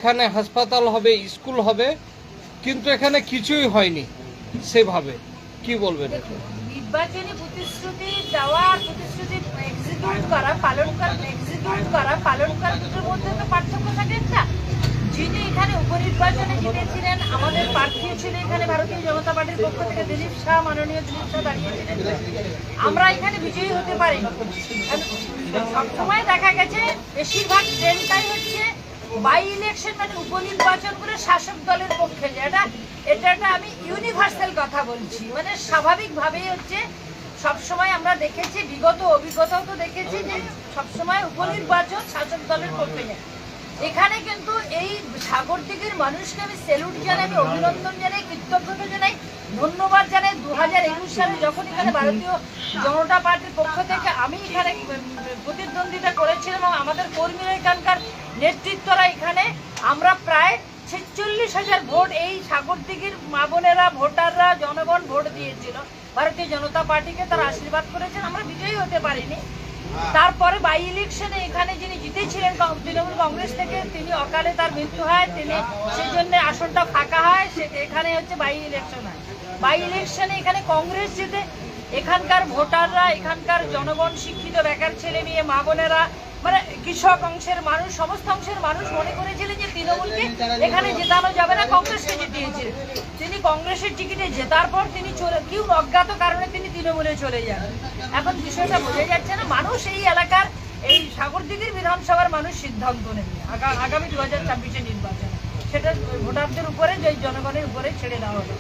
এখানে হাসপাতাল হবে, স্কুল হবে, কিন্তু এখানে কিছুই হয়নি সেভাবে। কি বলবেন? নির্বাচনী প্রতিশ্রুতি দেওয়া আর প্রতিশ্রুতি এক্সিকিউট করা, পালন করা দুটোর মধ্যে তো পার্থক্য থাকে একটা। যিনি এখানে উপনির্বাচনে জিতেছিলেন, আমাদের প্রার্থী ছিল এখানে ভারতীয় জনতা পার্টির পক্ষ থেকে দিলীপ শাহ, মাননীয় দিলীপ শাহ দাঁড়িয়েছিলেন। আমরা এখানে বিজয়ী হতে পারি। সবসময় দেখা গেছে বেশিরভাগ ট্রেন্ডটাই হচ্ছে বাই ইলেকশন, মানে উপনির্বাচন করে শাসক দলের পক্ষে। এটা আমি ইউনিভার্সাল কথা বলছি, মানে স্বাভাবিকভাবেই হচ্ছে সবসময় আমরা দেখেছি, বিগত অভিজ্ঞতাও তো দেখেছি যে সবসময় উপনির্বাচন শাসক দলের পক্ষে যায়। এখানে কিন্তু এই সাগরদিঘির মানুষকে আমি স্যালুট জানাই, আমি অভিনন্দন জানাই, কৃতজ্ঞতা জানাই, ধন্যবাদ জানাই। 2021 সালে যখন এখানে ভারতীয় জনতা পার্টির পক্ষ থেকে আমি এখানে প্রতিদ্বন্দ্বিতা করেছিলাম এবং আমাদের কর্মীরা এখানকার নেতৃত্বরা এখানে আমরা প্রায় 46,000 ভোট এই সাগরদিঘির মা বোনেরা, ভোটাররা, জনগণ ভোট দিয়েছিল ভারতীয় জনতা পার্টিকে, তারা আশীর্বাদ করেছেন। আমরা বিজয়ী হতে পারিনি। তারপরে বাই ইলেকশনে এখানে যিনি জিতেছিলেন তৃণমূল কংগ্রেস থেকে, তিনি অকালে তার মৃত্যু হয়, তিনি সেই জন্য আসনটা ফাঁকা হয়। এখানে হচ্ছে বাই ইলেকশন হয়। বাই ইলেকশনে এখানে কংগ্রেস জিতে। এখানকার ভোটাররা, এখানকার জনগণ, শিক্ষিত বেকার ছেলে মেয়ে, মা বোনেরা, মানে কৃষক অংশের মানুষ, সমস্ত অংশের মানুষ মনে করেছিলেন যে তৃণমূলকে এখানে জেতানো যাবে না, কংগ্রেসকে জিতিয়েছিলেন। তিনি কংগ্রেসের টিকিটে জেতার পর তিনি কেউ অজ্ঞাত কারণে তিনি তৃণমূলে চলে যান। এখন বিষয়টা বোঝা যাচ্ছে না, মানুষ এই এলাকার এই সাগরদিঘির বিধানসভার মানুষ সিদ্ধান্ত নেবে আগামী 2024 নির্বাচনে। সেটা ভোটারদের উপরে, জনগণের উপরে ছেড়ে দেওয়া হবে।